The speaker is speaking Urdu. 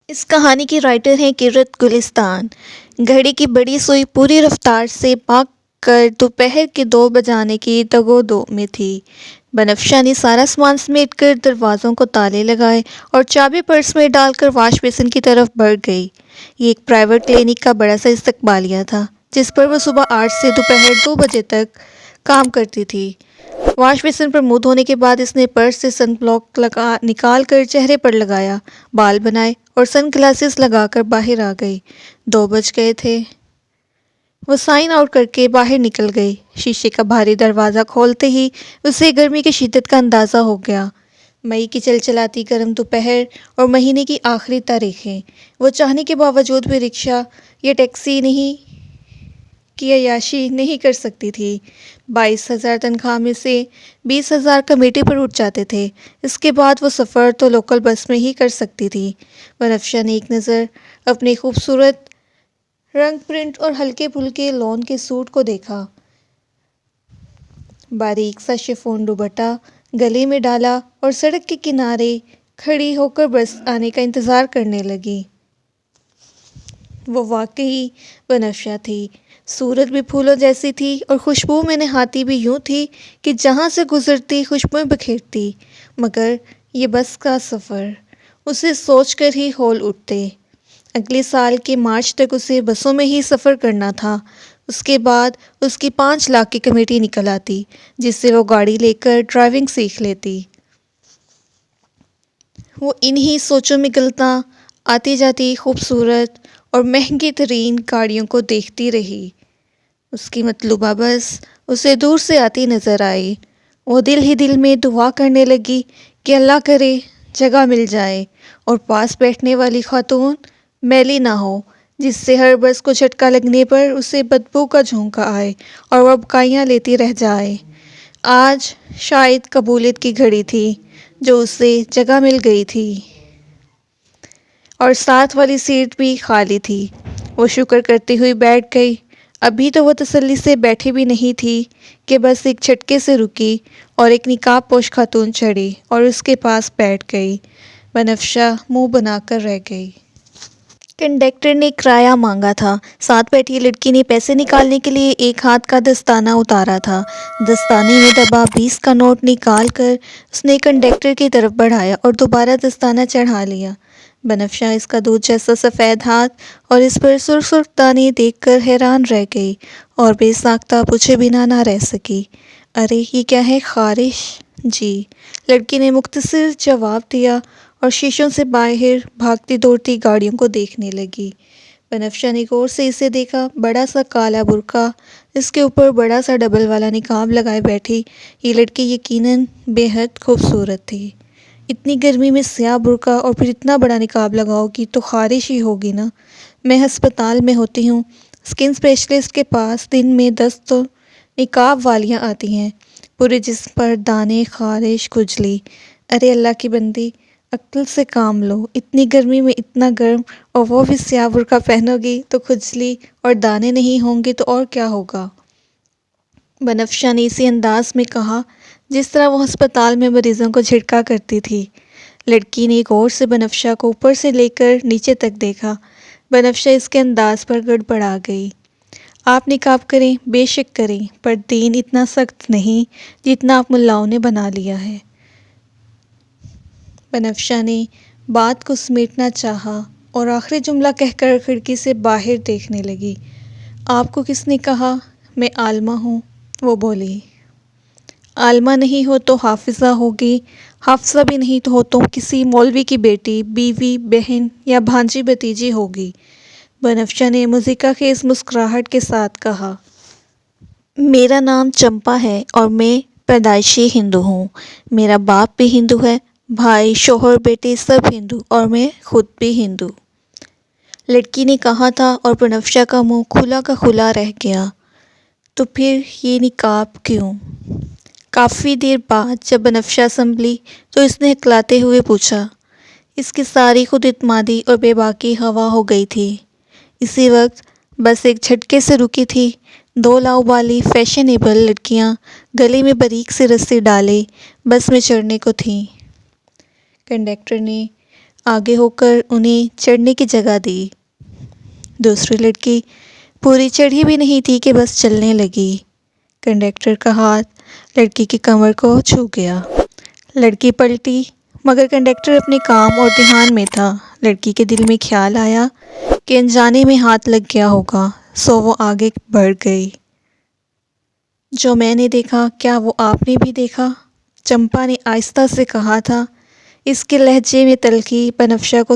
اس کہانی کی رائٹر ہیں کرت گلستان۔ گھڑی کی بڑی سوئی پوری رفتار سے بھاگ کر دوپہر کے 2 بجانے کی دگودو میں تھی۔ بنفشہ نے سارا سامان سمیٹ کر دروازوں کو تالے لگائے اور چابی پرس میں ڈال کر واش بیسن کی طرف بڑھ گئی۔ یہ ایک پرائیویٹ کلینک کا بڑا سا استقبالیہ تھا جس پر وہ صبح 8 سے دوپہر 2 بجے تک کام کرتی تھی۔ واش بیسن پر منہ دھونے کے بعد اس نے پرس سے سن بلاک نکال کر چہرے پر لگایا، بال بنائے اور سن گلاسز لگا کر باہر آ گئی۔ 2 بج گئے تھے۔ وہ سائن آؤٹ کر کے باہر نکل گئی۔ شیشے کا بھاری دروازہ کھولتے ہی اسے گرمی کی شدت کا اندازہ ہو گیا۔ مئی کی چلچلاتی گرم دوپہر اور مہینے کی آخری تاریخیں۔ وہ چاہنے کے باوجود بھی رکشہ یا ٹیکسی کی عیاشی نہیں کر سکتی تھی۔ 22,000 تنخواہ میں سے 20,000 کمیٹی پر اٹھ جاتے تھے۔ اس کے بعد وہ سفر تو لوکل بس میں ہی کر سکتی تھی۔ بنفشہ نے ایک نظر اپنے خوبصورت رنگ پرنٹ اور ہلکے پھلکے لون کے سوٹ کو دیکھا۔ باریک سا شفون دوپٹہ گلے میں ڈالا اور سڑک کے کنارے کھڑی ہو کر بس آنے کا انتظار کرنے لگی۔ وہ واقعی بنفشہ تھی۔ صورت بھی پھولوں جیسی تھی اور خوشبو میں نہاتی بھی یوں تھی کہ جہاں سے گزرتی خوشبوئیں بکھیرتی۔ مگر یہ بس کا سفر، اسے سوچ کر ہی ہول اٹھتے۔ اگلے سال کے مارچ تک اسے بسوں میں ہی سفر کرنا تھا۔ اس کے بعد اس کی 5 لاکھ کی کمیٹی نکل آتی جس سے وہ گاڑی لے کر ڈرائیونگ سیکھ لیتی۔ وہ انہی سوچوں میں غلطاں آتی جاتی خوبصورت اور مہنگی ترین گاڑیوں کو دیکھتی رہی۔ اس کی مطلوبہ بس اسے دور سے آتی نظر آئی۔ وہ دل ہی دل میں دعا کرنے لگی کہ اللہ کرے جگہ مل جائے اور پاس بیٹھنے والی خاتون میلی نہ ہو جس سے ہر بس کو جھٹکا لگنے پر اسے بدبو کا جھونکا آئے اور وہ بکائیاں لیتی رہ جائے۔ آج شاید قبولیت کی گھڑی تھی جو اسے جگہ مل گئی تھی اور ساتھ والی سیٹ بھی خالی تھی۔ وہ شکر کرتی ہوئی بیٹھ گئی۔ ابھی تو وہ تسلی سے بیٹھی بھی نہیں تھی کہ بس ایک جھٹکے سے رکی اور ایک نقاب پوش خاتون چڑھی اور اس کے پاس بیٹھ گئی۔ بنفشہ منہ بنا کر رہ گئی۔ کنڈکٹر نے کرایہ مانگا تھا۔ ساتھ بیٹھی لڑکی نے پیسے نکالنے کے لیے ایک ہاتھ کا دستانہ اتارا تھا۔ دستانے میں دبا 20 کا نوٹ نکال کر اس نے کنڈکٹر کی طرف بڑھایا اور دوبارہ دستانہ چڑھا لیا۔ بنفشہ اس کا دودھ جیسا سفید ہاتھ اور اس پر سرخ سرخ دانے دیکھ کر حیران رہ گئی اور بے ساختہ پوچھے بنا نہ رہ سکی۔ ارے یہ کیا ہے خارش؟ جی، لڑکی نے مختصر جواب دیا اور شیشوں سے باہر بھاگتی دوڑتی گاڑیوں کو دیکھنے لگی۔ بنفشہ نے غور سے اسے دیکھا۔ بڑا سا کالا برقع، اس کے اوپر بڑا سا ڈبل والا نقاب لگائے بیٹھی یہ لڑکی یقیناً بے حد خوبصورت تھی۔ اتنی گرمی میں سیاہ برقع اور پھر اتنا بڑا نقاب لگاؤ گی تو خارش ہی ہوگی نا۔ میں ہسپتال میں ہوتی ہوں، اسکن اسپیشلسٹ کے پاس دن میں 10 تو نقاب والیاں آتی ہیں، پورے جسم پر دانے، خارش، کھجلی۔ ارے اللہ کی بندی، عقل سے کام لو۔ اتنی گرمی میں اتنا گرم اور وہ بھی سیاہ برقع پہنو گی تو کھجلی اور دانے نہیں ہوں گے تو اور کیا ہوگا؟ بنفشہ نے اسی انداز میں کہا جس طرح وہ ہسپتال میں مریضوں کو جھٹکا کرتی تھی۔ لڑکی نے غور سے بنفشہ کو اوپر سے لے کر نیچے تک دیکھا۔ بنفشہ اس کے انداز پر گڑبڑا گئی۔ آپ نقاب کریں، بے شک کریں، پر دین اتنا سخت نہیں جتنا آپ ملاؤں نے بنا لیا ہے۔ بنفشہ نے بات کو سمیٹنا چاہا اور آخری جملہ کہہ کر کھڑکی سے باہر دیکھنے لگی۔ آپ کو کس نے کہا میں عالمہ ہوں؟ وہ بولی۔ عالمہ نہیں ہو تو حافظہ ہوگی، حافظہ بھی نہیں ہو تو کسی مولوی کی بیٹی، بیوی، بہن یا بھانجی بھتیجی ہوگی۔ بنفشہ نے مضحکہ خیز مسکراہٹ کے ساتھ کہا۔ میرا نام چمپا ہے اور میں پیدائشی ہندو ہوں۔ میرا باپ بھی ہندو ہے، بھائی، شوہر، بیٹے سب ہندو اور میں خود بھی ہندو۔ لڑکی نے کہا تھا اور بنفشہ کا منہ کھلا کا کھلا رہ گیا۔ تو پھر یہ نقاب کیوں؟ کافی دیر بعد جب بنفشہ سنبھلی تو اس نے ہکلاتے ہوئے پوچھا۔ اس کی ساری خود اعتمادی اور بے باکی ہوا ہو گئی تھی۔ اسی وقت بس ایک جھٹکے سے رکی تھی۔ 2 لاؤبالی فیشنیبل لڑکیاں گلے میں باریک سی رسی ڈالے بس میں چڑھنے کو تھیں۔ کنڈکٹر نے آگے ہو کر انہیں چڑھنے کی جگہ دی۔ دوسری لڑکی پوری چڑھی بھی نہیں تھی کہ بس چلنے لگی۔ کنڈکٹر کا ہاتھ لڑکی کی کمر کو چھو گیا۔ لڑکی پلٹی، مگر کنڈکٹر اپنے کام اور دھیان میں تھا۔ لڑکی کے دل میں خیال آیا کہ انجانے میں ہاتھ لگ گیا ہوگا، سو وہ آگے بڑھ گئی۔ جو میں نے دیکھا کیا وہ آپ نے بھی دیکھا؟ چمپا نے آہستہ سے کہا تھا۔ اس کے لہجے میں تلخی بنفشہ کو